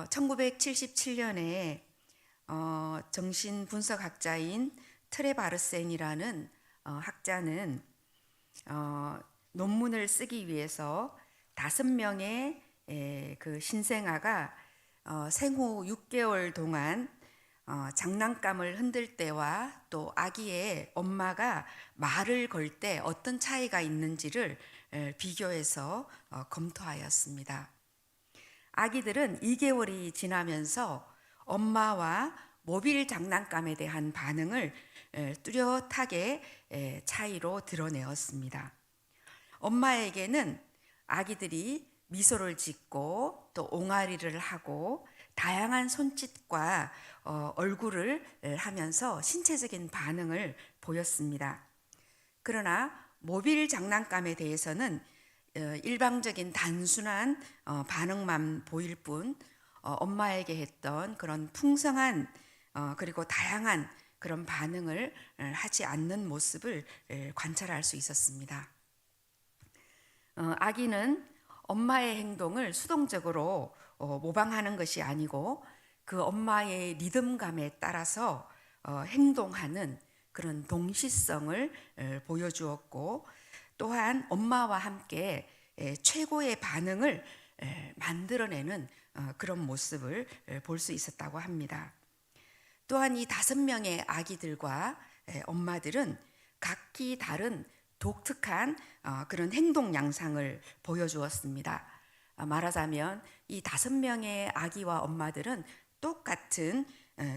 1977년에 정신분석학자인 트레바르센이라는 학자는 논문을 쓰기 위해서 5명의 그 신생아가 생후 6개월 동안 장난감을 흔들 때와 또 아기의 엄마가 말을 걸 때 어떤 차이가 있는지를 비교해서 검토하였습니다. 아기들은 2개월이 지나면서 엄마와 모빌 장난감에 대한 반응을 뚜렷하게 차이로 드러내었습니다. 엄마에게는 아기들이 미소를 짓고 또 옹알이를 하고 다양한 손짓과 얼굴을 하면서 신체적인 반응을 보였습니다. 그러나 모빌 장난감에 대해서는 일방적인 단순한 반응만 보일 뿐 엄마에게 했던 그런 풍성한 그리고 다양한 그런 반응을 하지 않는 모습을 관찰할 수 있었습니다. 아기는 엄마의 행동을 수동적으로 모방하는 것이 아니고 그 엄마의 리듬감에 따라서 행동하는 그런 동시성을 보여주었고, 또한 엄마와 함께 최고의 반응을 만들어내는 그런 모습을 볼 수 있었다고 합니다. 또한 이 5명의 아기들과 엄마들은 각기 다른 독특한 그런 행동 양상을 보여주었습니다. 말하자면 이 5명의 아기와 엄마들은 똑같은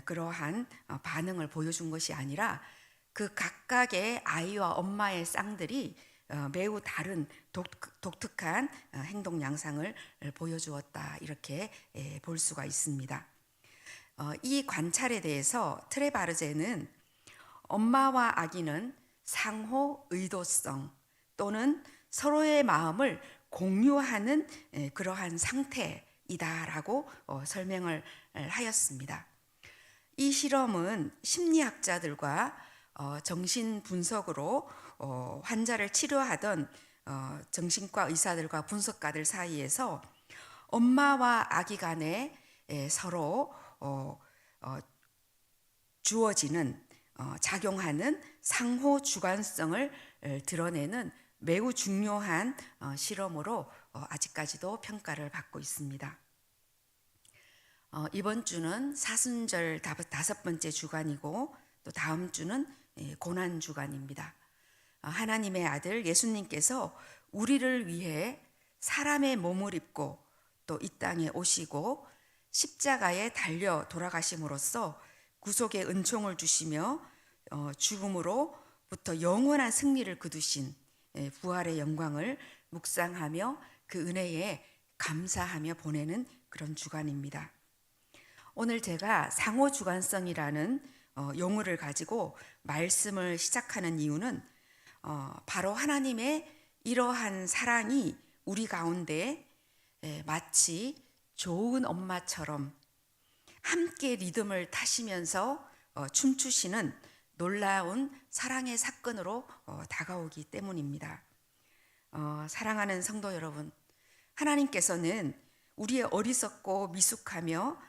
그러한 반응을 보여준 것이 아니라 그 각각의 아이와 엄마의 쌍들이 매우 다른 독특한 행동 양상을 보여주었다, 이렇게 볼 수가 있습니다. 이 관찰에 대해서 트레바르제는 엄마와 아기는 상호 의도성 또는 서로의 마음을 공유하는 그러한 상태이다라고 설명을 하였습니다. 이 실험은 심리학자들과 정신분석으로 환자를 치료하던 정신과 의사들과 분석가들 사이에서 엄마와 아기 간에 서로 주어지는 작용하는 상호 주관성을 드러내는 매우 중요한 실험으로 아직까지도 평가를 받고 있습니다. 이번 주는 사순절 5번째 주간이고 또 다음 주는 고난 주간입니다. 하나님의 아들 예수님께서 우리를 위해 사람의 몸을 입고 또 이 땅에 오시고 십자가에 달려 돌아가심으로써 구속의 은총을 주시며 죽음으로부터 영원한 승리를 거두신 부활의 영광을 묵상하며 그 은혜에 감사하며 보내는 그런 주간입니다. 오늘 제가 상호주관성이라는 용어를 가지고 말씀을 시작하는 이유는 바로 하나님의 이러한 사랑이 우리 가운데 마치 좋은 엄마처럼 함께 리듬을 타시면서 춤추시는 놀라운 사랑의 사건으로 다가오기 때문입니다. 사랑하는 성도 여러분, 하나님께서는 우리의 어리석고 미숙하며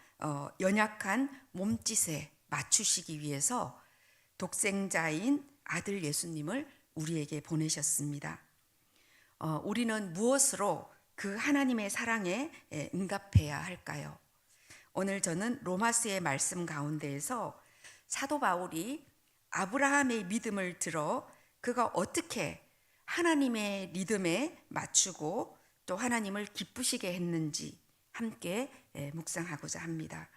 연약한 몸짓에 맞추시기 위해서 독생자인 아들 예수님을 우리에게 보내셨습니다. 우리는 무엇으로 그 하나님의 사랑에 응답해야 할까요? 오늘 저는 로마서의 말씀 가운데에서 사도 바울이 아브라함의 믿음을 들어 그가 어떻게 하나님의 리듬에 맞추고 또 하나님을 기쁘시게 했는지 함께 묵상하고자 합니다.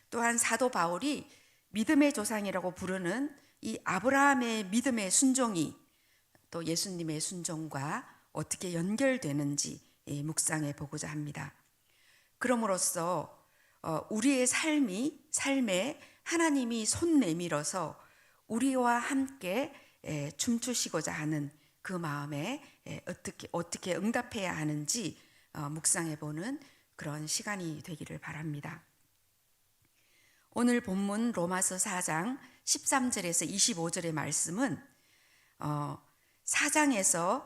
또한 사도 바울이 믿음의 조상이라고 부르는 이 아브라함의 믿음의 순종이 또 예수님의 순종과 어떻게 연결되는지 묵상해 보고자 합니다. 그럼으로써 우리의 삶에 하나님이 손 내밀어서 우리와 함께 춤추시고자 하는 그 마음에 어떻게 응답해야 하는지 묵상해 보는 그런 시간이 되기를 바랍니다. 오늘 본문 로마서 4장 13절에서 25절의 말씀은 4장에서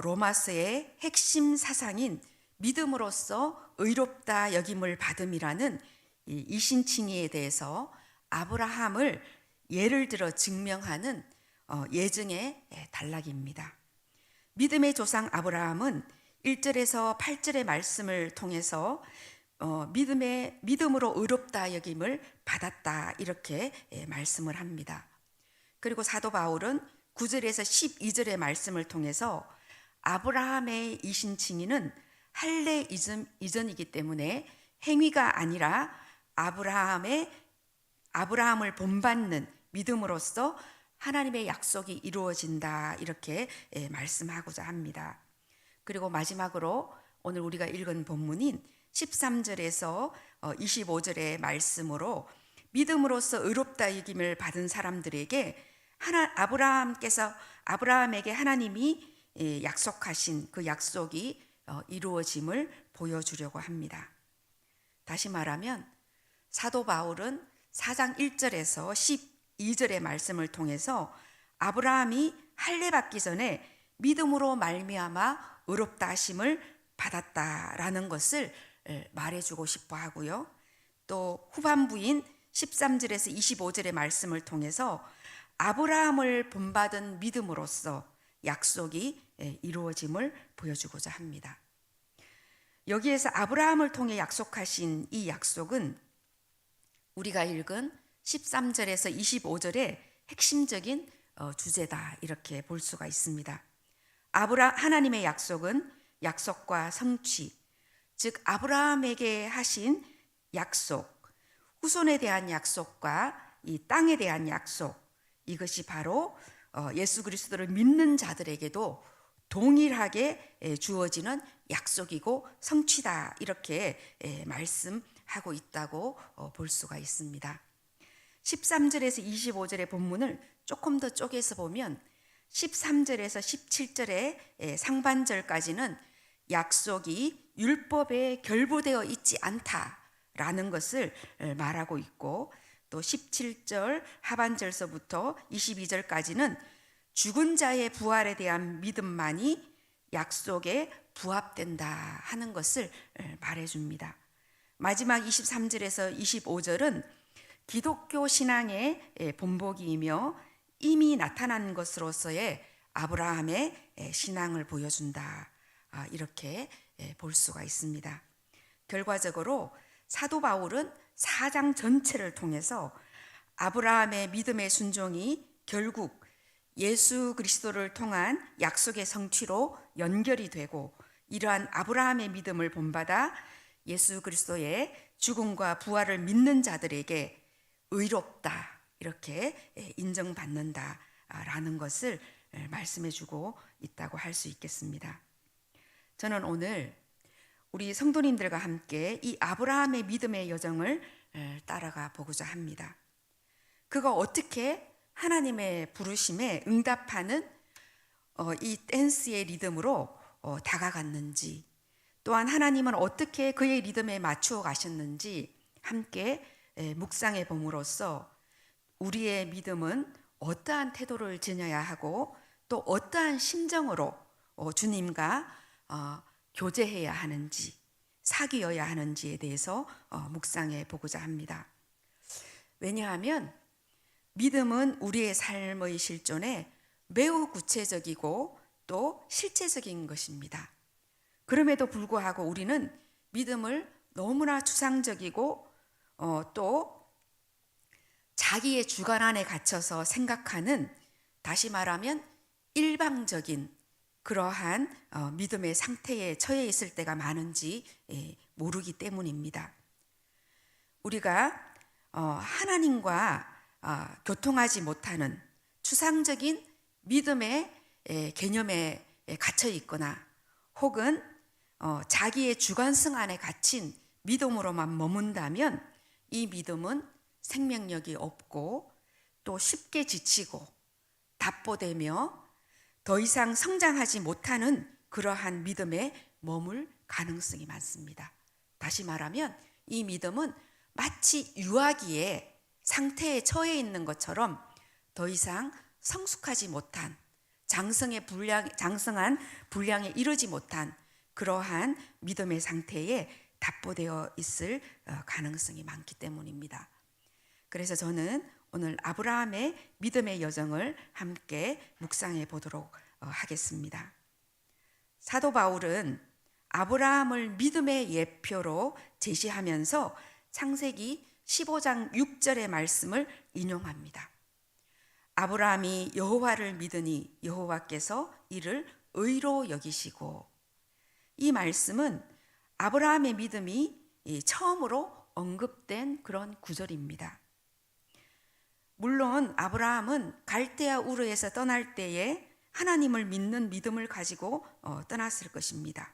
로마서의 핵심 사상인 믿음으로써 의롭다 여김을 받음이라는 이 이신칭의에 대해서 아브라함을 예를 들어 증명하는 예증의 단락입니다. 믿음의 조상 아브라함은 1절에서 8절의 말씀을 통해서 믿음으로 의롭다 여김을 받았다 이렇게 말씀을 합니다. 그리고 사도 바울은 9절에서 12절의 말씀을 통해서 아브라함의 이신칭의는 할례 이전이기 때문에 행위가 아니라 아브라함을 본받는 믿음으로써 하나님의 약속이 이루어진다 이렇게 말씀하고자 합니다. 그리고 마지막으로 오늘 우리가 읽은 본문인 13절에서 25절의 말씀으로 믿음으로써 의롭다 여김을 받은 사람들에게 아브라함에게 하나님이 약속하신 그 약속이 이루어짐을 보여주려고 합니다. 다시 말하면 사도 바울은 4장 1절에서 12절의 말씀을 통해서 아브라함이 할례 받기 전에 믿음으로 말미암아 의롭다 하심을 받았다라는 것을 말해주고 싶어 하고요. 또 후반부인 13절에서 25절의 말씀을 통해서 아브라함을 본받은 믿음으로써 약속이 이루어짐을 보여주고자 합니다. 여기에서 아브라함을 통해 약속하신 이 약속은 우리가 읽은 13절에서 25절의 핵심적인 주제다 이렇게 볼 수가 있습니다. 하나님의 약속은 약속과 성취, 즉 아브라함에게 하신 약속, 후손에 대한 약속과 이 땅에 대한 약속, 이것이 바로 예수 그리스도를 믿는 자들에게도 동일하게 주어지는 약속이고 성취다 이렇게 말씀하고 있다고 볼 수가 있습니다. 13절에서 25절의 본문을 조금 더 쪼개서 보면 13절에서 17절의 상반절까지는 약속이 율법에 결부되어 있지 않다라는 것을 말하고 있고, 또 17절 하반절서부터 22절까지는 죽은 자의 부활에 대한 믿음만이 약속에 부합된다 하는 것을 말해줍니다. 마지막 23절에서 25절은 기독교 신앙의 본보기이며 이미 나타난 것으로서의 아브라함의 신앙을 보여준다 이렇게 볼 수가 있습니다. 결과적으로 사도 바울은 4장 전체를 통해서 아브라함의 믿음의 순종이 결국 예수 그리스도를 통한 약속의 성취로 연결이 되고, 이러한 아브라함의 믿음을 본받아 예수 그리스도의 죽음과 부활을 믿는 자들에게 의롭다 이렇게 인정받는다라는 것을 말씀해 주고 있다고 할 수 있겠습니다. 저는 오늘 우리 성도님들과 함께 이 아브라함의 믿음의 여정을 따라가 보고자 합니다. 그가 어떻게 하나님의 부르심에 응답하는 이 댄스의 리듬으로 다가갔는지, 또한 하나님은 어떻게 그의 리듬에 맞추어 가셨는지 함께 묵상해 봄으로써 우리의 믿음은 어떠한 태도를 지녀야 하고 또 어떠한 심정으로 주님과 교제해야 하는지, 사귀어야 하는지에 대해서 묵상해 보고자 합니다. 왜냐하면 믿음은 우리의 삶의 실존에 매우 구체적이고 또 실제적인 것입니다. 그럼에도 불구하고 우리는 믿음을 너무나 추상적이고 또 자기의 주관 안에 갇혀서 생각하는, 다시 말하면 일방적인 그러한 믿음의 상태에 처해 있을 때가 많은지 모르기 때문입니다. 우리가 하나님과 교통하지 못하는 추상적인 믿음의 개념에 갇혀 있거나, 혹은 자기의 주관성 안에 갇힌 믿음으로만 머문다면 이 믿음은 생명력이 없고 또 쉽게 지치고 답보되며 더 이상 성장하지 못하는 그러한 믿음에 머물 가능성이 많습니다. 다시 말하면 이 믿음은 마치 유아기의 상태에 처해 있는 것처럼 더 이상 성숙하지 못한 장성한 분량에 이르지 못한 그러한 믿음의 상태에 답보되어 있을 가능성이 많기 때문입니다. 그래서 저는 오늘 아브라함의 믿음의 여정을 함께 묵상해 보도록 하겠습니다. 사도 바울은 아브라함을 믿음의 예표로 제시하면서 창세기 15장 6절의 말씀을 인용합니다. 아브라함이 여호와를 믿으니 여호와께서 이를 의로 여기시고, 이 말씀은 아브라함의 믿음이 처음으로 언급된 그런 구절입니다. 물론 아브라함은 갈대아 우르에서 떠날 때에 하나님을 믿는 믿음을 가지고 떠났을 것입니다.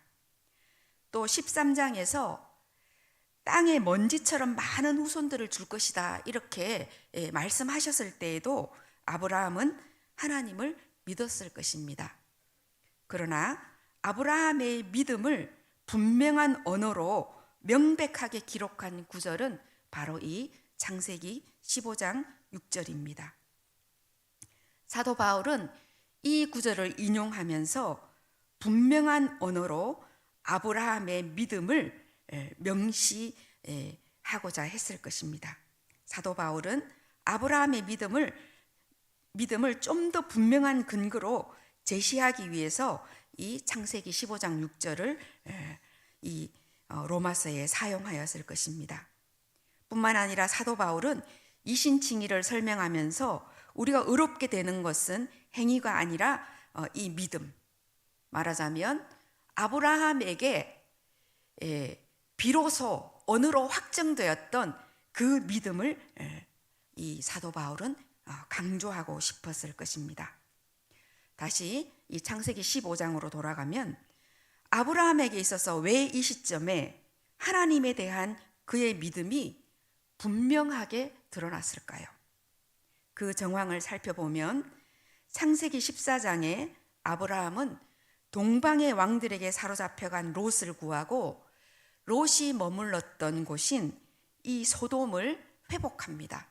또 13장에서 땅에 먼지처럼 많은 후손들을 줄 것이다 이렇게 말씀하셨을 때에도 아브라함은 하나님을 믿었을 것입니다. 그러나 아브라함의 믿음을 분명한 언어로 명백하게 기록한 구절은 바로 이 창세기 15장 6절입니다. 사도 바울은 이 구절을 인용하면서 분명한 언어로 아브라함의 믿음을 명시하고자 했을 것입니다. 사도 바울은 아브라함의 믿음을 좀 더 분명한 근거로 제시하기 위해서 이 창세기 15장 6절을 이 로마서에 사용하였을 것입니다. 뿐만 아니라 사도 바울은 이신칭의를 설명하면서 우리가 의롭게 되는 것은 행위가 아니라 이 믿음, 말하자면 아브라함에게 비로소 언어로 확정되었던 그 믿음을 이 사도 바울은 강조하고 싶었을 것입니다. 다시 이 창세기 15장으로 돌아가면 아브라함에게 있어서 왜 이 시점에 하나님에 대한 그의 믿음이 분명하게 드러났을까요? 그 정황을 살펴보면 창세기 14장에 아브라함은 동방의 왕들에게 사로잡혀간 롯을 구하고 롯이 머물렀던 곳인 이 소돔을 회복합니다.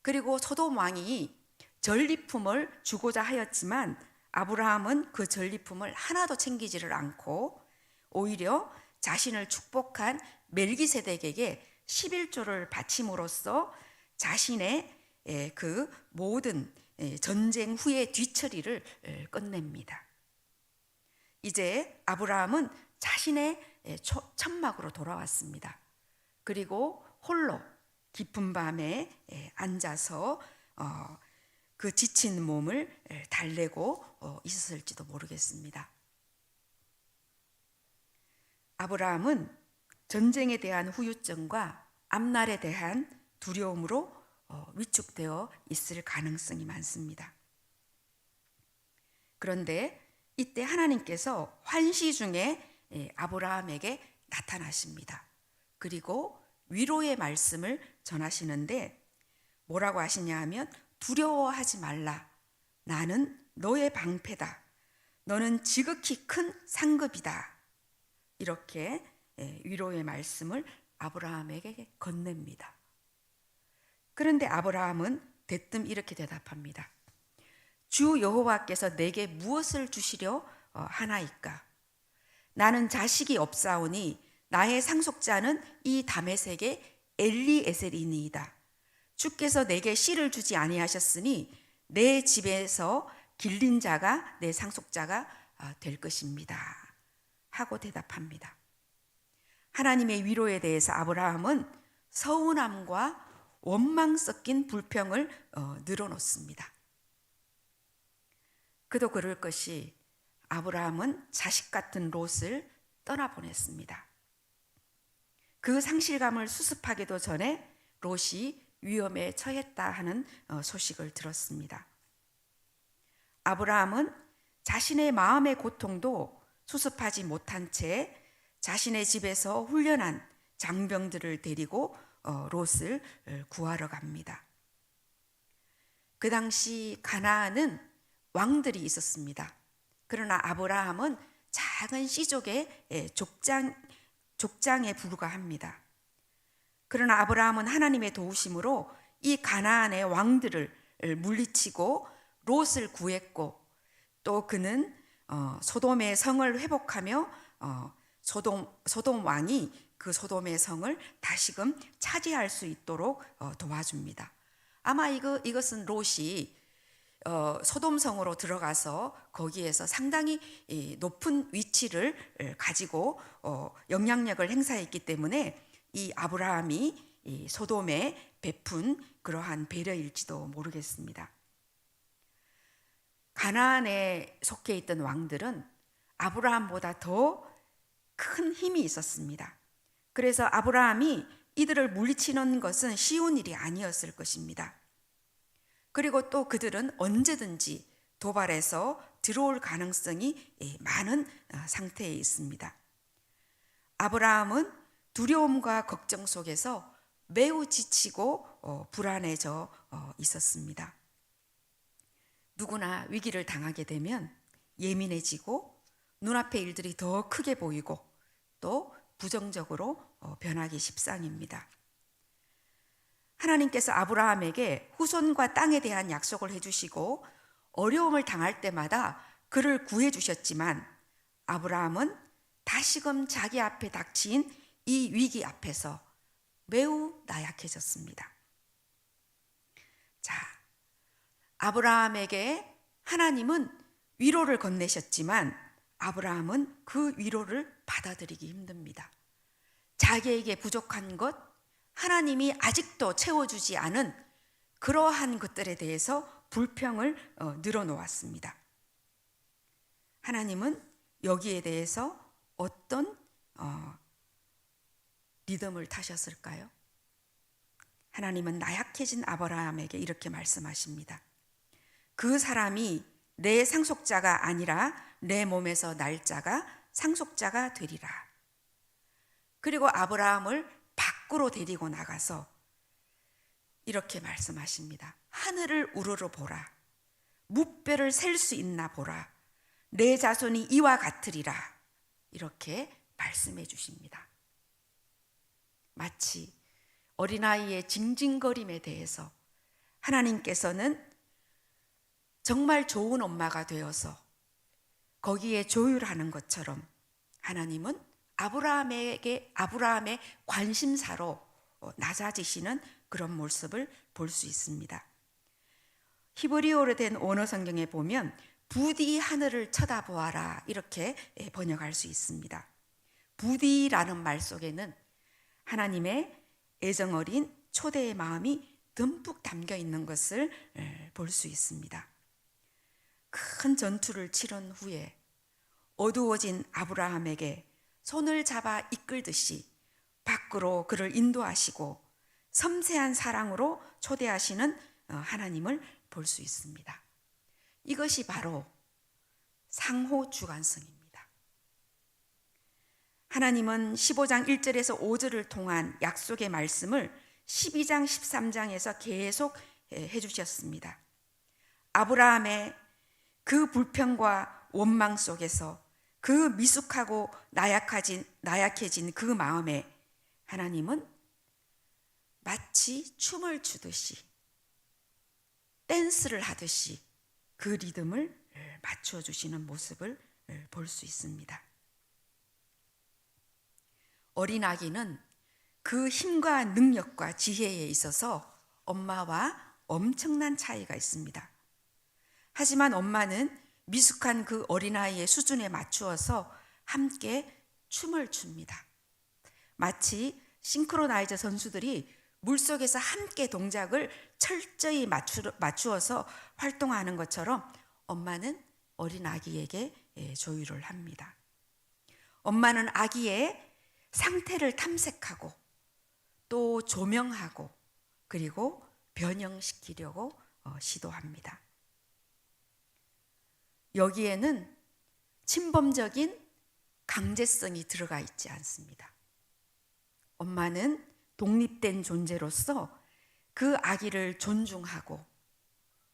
그리고 소돔 왕이 전리품을 주고자 하였지만 아브라함은 그 전리품을 하나도 챙기지를 않고 오히려 자신을 축복한 멜기세덱에게 11조를 바침으로써 자신의 그 모든 전쟁 후의 뒤처리를 끝냅니다. 이제 아브라함은 자신의 천막으로 돌아왔습니다. 그리고 홀로 깊은 밤에 앉아서 그 지친 몸을 달래고 있었을지도 모르겠습니다. 아브라함은 전쟁에 대한 후유증과 앞날에 대한 두려움으로 위축되어 있을 가능성이 많습니다. 그런데 이때 하나님께서 환시 중에 아브라함에게 나타나십니다. 그리고 위로의 말씀을 전하시는데 뭐라고 하시냐 하면 두려워하지 말라. 나는 너의 방패다. 너는 지극히 큰 상급이다. 이렇게 위로의 말씀을 아브라함에게 건넵니다. 그런데 아브라함은 대뜸 이렇게 대답합니다. 주 여호와께서 내게 무엇을 주시려 하나이까? 나는 자식이 없사오니 나의 상속자는 이 다메섹의 엘리에셀이니이다. 주께서 내게 씨를 주지 아니하셨으니 내 집에서 길린 자가 내 상속자가 될 것입니다. 하고 대답합니다. 하나님의 위로에 대해서 아브라함은 서운함과 원망 섞인 불평을 늘어놓습니다. 그도 그럴 것이 아브라함은 자식 같은 롯을 떠나보냈습니다. 그 상실감을 수습하기도 전에 롯이 위험에 처했다 하는 소식을 들었습니다. 아브라함은 자신의 마음의 고통도 수습하지 못한 채 자신의 집에서 훈련한 장병들을 데리고 롯을 구하러 갑니다. 그 당시 가나안은 왕들이 있었습니다. 그러나 아브라함은 작은 씨족의 족장에 불과합니다. 그러나 아브라함은 하나님의 도우심으로 이 가나안의 왕들을 물리치고 롯을 구했고 또 그는 소돔의 성을 회복하며 소돔 왕이 그 소돔의 성을 다시금 차지할 수 있도록 도와줍니다. 아마 이것은 롯이 소돔 성으로 들어가서 거기에서 상당히 높은 위치를 가지고 영향력을 행사했기 때문에 이 아브라함이 이 소돔에 베푼 그러한 배려일지도 모르겠습니다. 가나안에 속해 있던 왕들은 아브라함보다 더 큰 힘이 있었습니다. 그래서 아브라함이 이들을 물리치는 것은 쉬운 일이 아니었을 것입니다. 그리고 또 그들은 언제든지 도발해서 들어올 가능성이 많은 상태에 있습니다. 아브라함은 두려움과 걱정 속에서 매우 지치고 불안해져 있었습니다. 누구나 위기를 당하게 되면 예민해지고 눈앞의 일들이 더 크게 보이고 또 부정적으로 변하기 십상입니다. 하나님께서 아브라함에게 후손과 땅에 대한 약속을 해주시고 어려움을 당할 때마다 그를 구해주셨지만 아브라함은 다시금 자기 앞에 닥친 이 위기 앞에서 매우 나약해졌습니다. 자, 아브라함에게 하나님은 위로를 건네셨지만 아브라함은 그 위로를 받아들이기 힘듭니다. 자기에게 부족한 것, 하나님이 아직도 채워주지 않은 그러한 것들에 대해서 불평을 늘어놓았습니다. 하나님은 여기에 대해서 어떤 리듬을 타셨을까요? 하나님은 나약해진 아브라함에게 이렇게 말씀하십니다. 그 사람이 내 상속자가 아니라 내 몸에서 날 자가 상속자가 되리라. 그리고 아브라함을 밖으로 데리고 나가서 이렇게 말씀하십니다. 하늘을 우러러 보라. 무뼈를 셀 수 있나 보라. 내 자손이 이와 같으리라. 이렇게 말씀해 주십니다. 마치 어린아이의 징징거림에 대해서 하나님께서는 정말 좋은 엄마가 되어서 거기에 조율하는 것처럼 하나님은 아브라함의 관심사로 낮아지시는 그런 모습을 볼 수 있습니다. 히브리어로 된 원어 성경에 보면 부디 하늘을 쳐다보아라 이렇게 번역할 수 있습니다. 부디라는 말 속에는 하나님의 애정어린 초대의 마음이 듬뿍 담겨 있는 것을 볼 수 있습니다. 큰 전투를 치른 후에 어두워진 아브라함에게 손을 잡아 이끌듯이 밖으로 그를 인도하시고 섬세한 사랑으로 초대하시는 하나님을 볼 수 있습니다. 이것이 바로 상호주관성입니다. 하나님은 15장 1절에서 5절을 통한 약속의 말씀을 12장 13장에서 계속 해주셨습니다. 아브라함의 그 불평과 원망 속에서 그 미숙하고 나약해진 그 마음에 하나님은 마치 춤을 추듯이 댄스를 하듯이 그 리듬을 맞춰주시는 모습을 볼 수 있습니다. 어린아기는 그 힘과 능력과 지혜에 있어서 엄마와 엄청난 차이가 있습니다. 하지만 엄마는 미숙한 그 어린아이의 수준에 맞추어서 함께 춤을 춥니다. 마치 싱크로나이저 선수들이 물속에서 함께 동작을 철저히 맞추어서 활동하는 것처럼 엄마는 어린 아기에게 조율을 합니다. 엄마는 아기의 상태를 탐색하고 또 조명하고 그리고 변형시키려고 시도합니다. 여기에는 침범적인 강제성이 들어가 있지 않습니다. 엄마는 독립된 존재로서 그 아기를 존중하고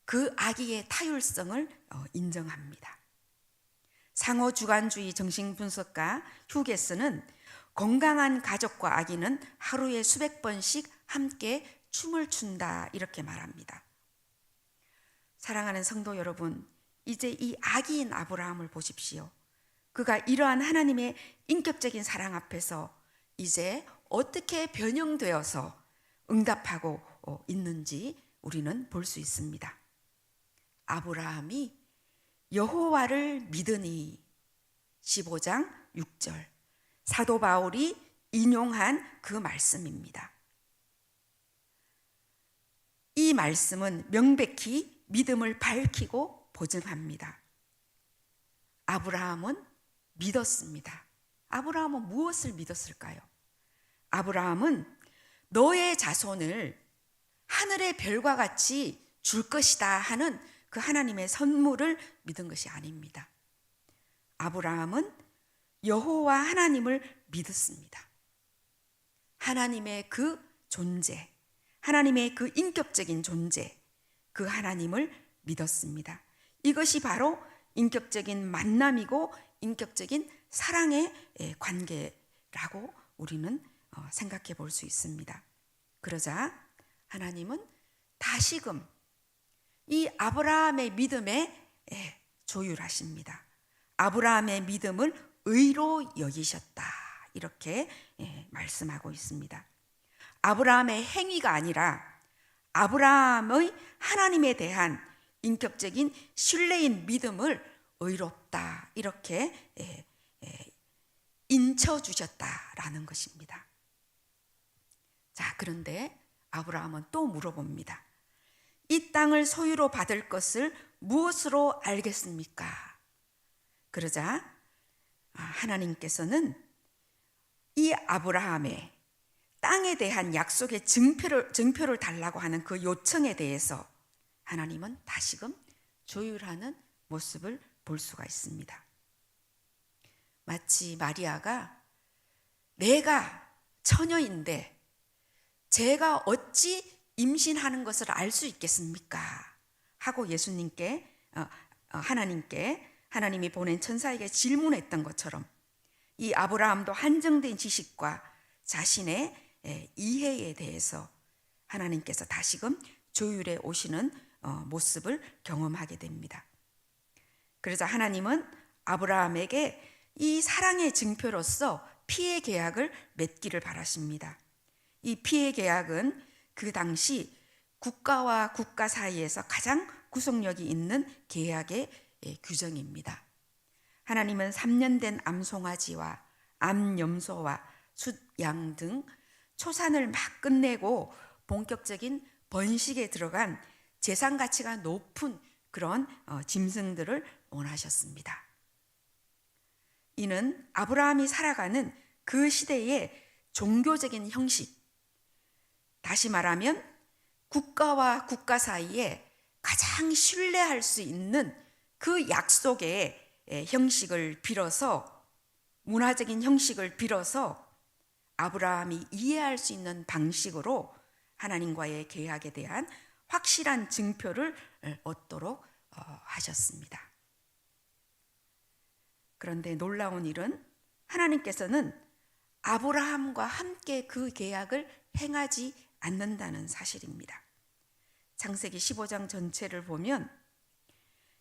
그 아기의 타율성을 인정합니다. 상호주관주의 정신분석가 휴게스는 건강한 가족과 아기는 하루에 수백 번씩 함께 춤을 춘다 이렇게 말합니다. 사랑하는 성도 여러분, 이제 이 아기인 아브라함을 보십시오. 그가 이러한 하나님의 인격적인 사랑 앞에서 이제 어떻게 변형되어서 응답하고 있는지 우리는 볼 수 있습니다. 아브라함이 여호와를 믿으니 15장 6절 사도 바울이 인용한 그 말씀입니다. 이 말씀은 명백히 믿음을 밝히고 보증합니다. 아브라함은 믿었습니다. 아브라함은 무엇을 믿었을까요? 아브라함은 너의 자손을 하늘의 별과 같이 줄 것이다 하는 그 하나님의 선물을 믿은 것이 아닙니다. 아브라함은 여호와 하나님을 믿었습니다. 하나님의 그 존재, 하나님의 그 인격적인 존재, 그 하나님을 믿었습니다. 이것이 바로 인격적인 만남이고 인격적인 사랑의 관계라고 우리는 생각해 볼 수 있습니다. 그러자 하나님은 다시금 이 아브라함의 믿음에 조율하십니다. 아브라함의 믿음을 의로 여기셨다. 이렇게 말씀하고 있습니다. 아브라함의 행위가 아니라 아브라함의 하나님에 대한 인격적인 신뢰인 믿음을 의롭다. 이렇게 인쳐주셨다라는 것입니다. 자, 그런데 아브라함은 또 물어봅니다. 이 땅을 소유로 받을 것을 무엇으로 알겠습니까? 그러자 하나님께서는 이 아브라함의 땅에 대한 약속의 증표를 달라고 하는 그 요청에 대해서 하나님은 다시금 조율하는 모습을 볼 수가 있습니다. 마치 마리아가 내가 처녀인데 제가 어찌 임신하는 것을 알 수 있겠습니까? 하고 예수님께 하나님이 보낸 천사에게 질문했던 것처럼 이 아브라함도 한정된 지식과 자신의 이해에 대해서 하나님께서 다시금 조율해 오시는 모습을 경험하게 됩니다. 그래서 하나님은 아브라함에게 이 사랑의 증표로서 피의 계약을 맺기를 바라십니다. 이 피의 계약은 그 당시 국가와 국가 사이에서 가장 구속력이 있는 계약의 규정입니다. 하나님은 3년 된 암송아지와 암염소와 숫양 등 초산을 막 끝내고 본격적인 번식에 들어간 재산 가치가 높은 그런 짐승들을 원하셨습니다. 이는 아브라함이 살아가는 그 시대의 종교적인 형식, 다시 말하면 국가와 국가 사이에 가장 신뢰할 수 있는 그 약속의 형식을 빌어서, 문화적인 형식을 빌어서 아브라함이 이해할 수 있는 방식으로 하나님과의 계약에 대한 확실한 증표를 얻도록 하셨습니다. 그런데 놀라운 일은 하나님께서는 아브라함과 함께 그 계약을 행하지 않는다는 사실입니다. 창세기 15장 전체를 보면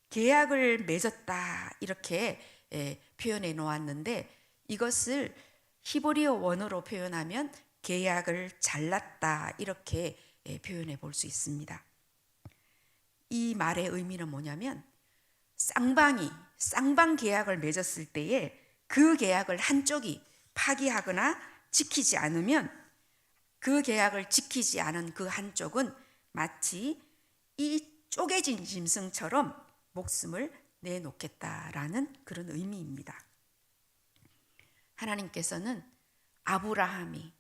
계약을 맺었다 이렇게 표현해 놓았는데 이것을 히브리어 원어로 표현하면 계약을 잘랐다 이렇게 표현해 볼 수 있습니다. 이 말의 의미는 뭐냐면 쌍방 계약을 맺었을 때에 그 계약을 한쪽이 파기하거나 지키지 않으면 그 계약을 지키지 않은 그 한쪽은 마치 이 쪼개진 짐승처럼 목숨을 내놓겠다라는 그런 의미입니다. 하나님께서는 아브라함이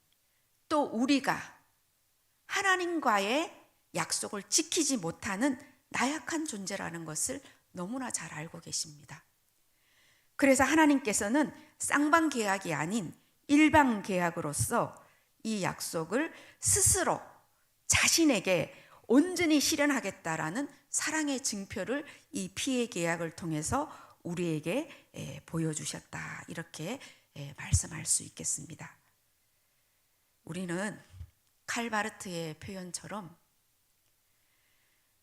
또 우리가 하나님과의 약속을 지키지 못하는 나약한 존재라는 것을 너무나 잘 알고 계십니다. 그래서 하나님께서는 쌍방 계약이 아닌 일방 계약으로서 이 약속을 스스로 자신에게 온전히 실현하겠다라는 사랑의 증표를 이 피의 계약을 통해서 우리에게 보여주셨다 이렇게 말씀할 수 있겠습니다. 우리는 칼바르트의 표현처럼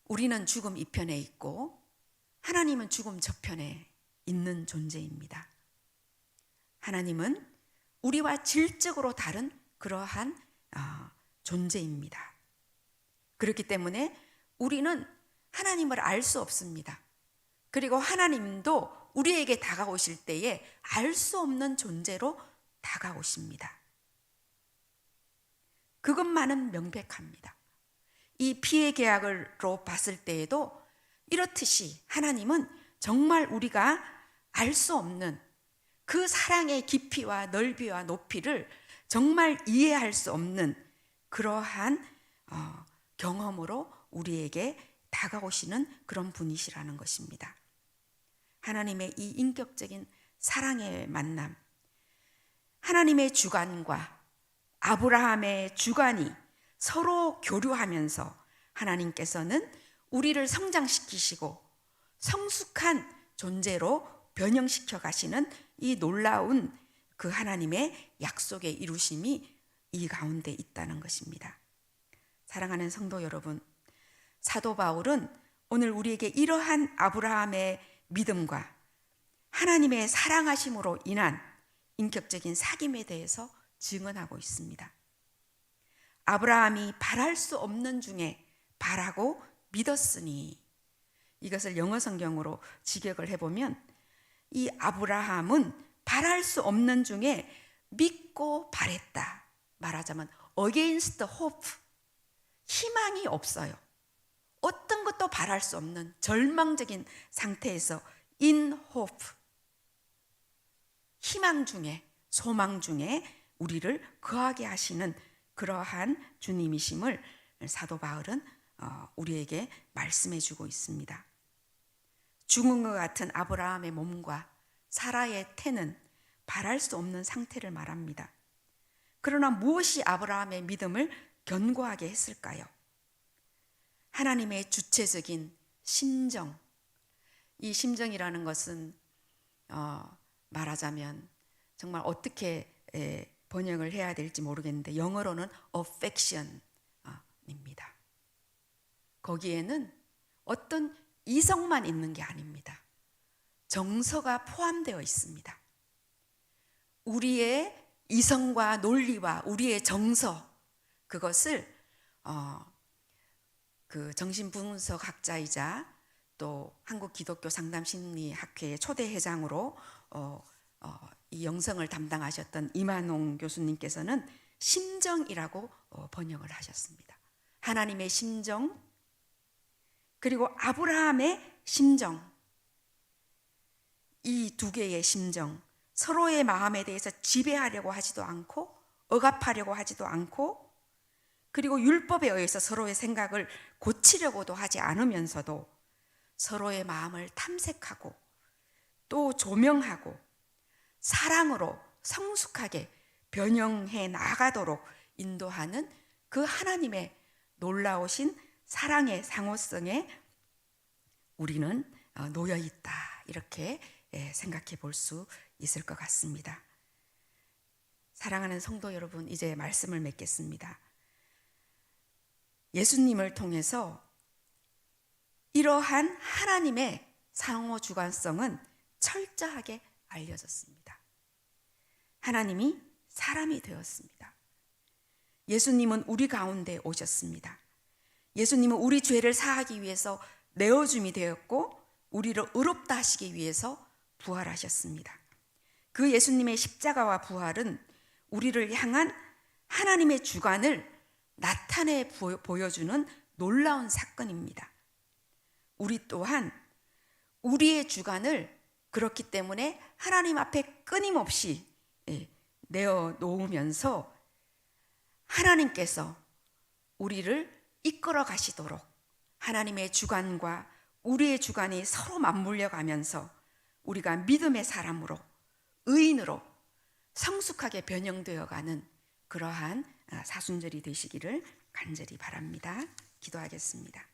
우리는 죽음 이편에 있고 하나님은 죽음 저편에 있는 존재입니다. 하나님은 우리와 질적으로 다른 그러한 존재입니다. 그렇기 때문에 우리는 하나님을 알 수 없습니다. 그리고 하나님도 우리에게 다가오실 때에 알 수 없는 존재로 다가오십니다. 그것만은 명백합니다. 이 피의 계약으로 봤을 때에도 이렇듯이 하나님은 정말 우리가 알 수 없는 그 사랑의 깊이와 넓이와 높이를 정말 이해할 수 없는 그러한 경험으로 우리에게 다가오시는 그런 분이시라는 것입니다. 하나님의 이 인격적인 사랑의 만남, 하나님의 주관과 아브라함의 주관이 서로 교류하면서 하나님께서는 우리를 성장시키시고 성숙한 존재로 변형시켜 가시는 이 놀라운 그 하나님의 약속의 이루심이 이 가운데 있다는 것입니다. 사랑하는 성도 여러분, 사도 바울은 오늘 우리에게 이러한 아브라함의 믿음과 하나님의 사랑하심으로 인한 인격적인 사귐에 대해서 증언하고 있습니다. 아브라함이 바랄 수 없는 중에 바라고 믿었으니, 이것을 영어 성경으로 직역을 해보면 이 아브라함은 바랄 수 없는 중에 믿고 바랬다. 말하자면 against hope, 희망이 없어요. 어떤 것도 바랄 수 없는 절망적인 상태에서 in hope, 희망 중에, 소망 중에 우리를 거하게 하시는 그러한 주님이심을 사도 바울은 우리에게 말씀해 주고 있습니다. 죽은 것 같은 아브라함의 몸과 사라의 태는 바랄 수 없는 상태를 말합니다. 그러나 무엇이 아브라함의 믿음을 견고하게 했을까요? 하나님의 주체적인 심정, 이 심정이라는 것은 말하자면 정말 어떻게 번역을 해야 될지 모르겠는데 영어로는 affection입니다. 거기에는 어떤 이성만 있는 게 아닙니다. 정서가 포함되어 있습니다. 우리의 이성과 논리와 우리의 정서, 그것을 그 정신분석학자이자 또 한국기독교상담심리학회의 초대 회장으로 이 영성을 담당하셨던 이만홍 교수님께서는 심정이라고 번역을 하셨습니다. 하나님의 심정, 그리고 아브라함의 심정, 이 두 개의 심정, 서로의 마음에 대해서 지배하려고 하지도 않고 억압하려고 하지도 않고, 그리고 율법에 의해서 서로의 생각을 고치려고도 하지 않으면서도 서로의 마음을 탐색하고 또 조명하고 사랑으로 성숙하게 변형해 나가도록 인도하는 그 하나님의 놀라우신 사랑의 상호성에 우리는 놓여 있다, 이렇게 생각해 볼 수 있을 것 같습니다. 사랑하는 성도 여러분, 이제 말씀을 맺겠습니다. 예수님을 통해서 이러한 하나님의 상호 주관성은 철저하게 알려졌습니다. 하나님이 사람이 되었습니다. 예수님은 우리 가운데 오셨습니다. 예수님은 우리 죄를 사하기 위해서 내어줌이 되었고 우리를 의롭다 하시기 위해서 부활하셨습니다. 그 예수님의 십자가와 부활은 우리를 향한 하나님의 주관을 나타내 보여주는 놀라운 사건입니다. 우리 또한 우리의 주관을 그렇기 때문에 하나님 앞에 끊임없이 내어놓으면서 하나님께서 우리를 이끌어 가시도록 하나님의 주관과 우리의 주관이 서로 맞물려 가면서 우리가 믿음의 사람으로, 의인으로 성숙하게 변형되어 가는 그러한 사순절이 되시기를 간절히 바랍니다. 기도하겠습니다.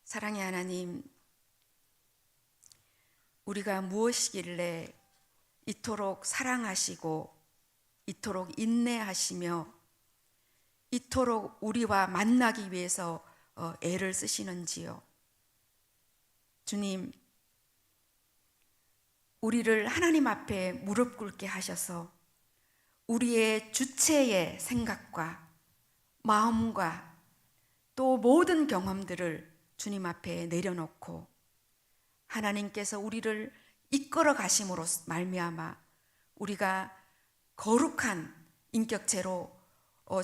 사랑의 하나님, 우리가 무엇이길래 이토록 사랑하시고 이토록 인내하시며 이토록 우리와 만나기 위해서 애를 쓰시는지요. 주님, 우리를 하나님 앞에 무릎 꿇게 하셔서 우리의 주체의 생각과 마음과 또 모든 경험들을 주님 앞에 내려놓고 하나님께서 우리를 이끌어 가심으로 말미암아 우리가 거룩한 인격체로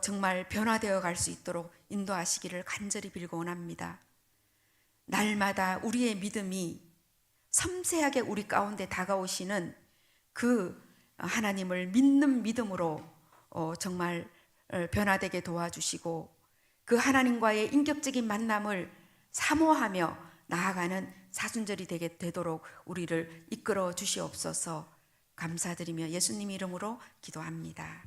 정말 변화되어 갈 수 있도록 인도하시기를 간절히 빌고 원합니다. 날마다 우리의 믿음이 섬세하게 우리 가운데 다가오시는 그 하나님을 믿는 믿음으로 정말 변화되게 도와주시고 그 하나님과의 인격적인 만남을 사모하며 나아가는 사순절이 되도록 우리를 이끌어 주시옵소서. 감사드리며 예수님 이름으로 기도합니다.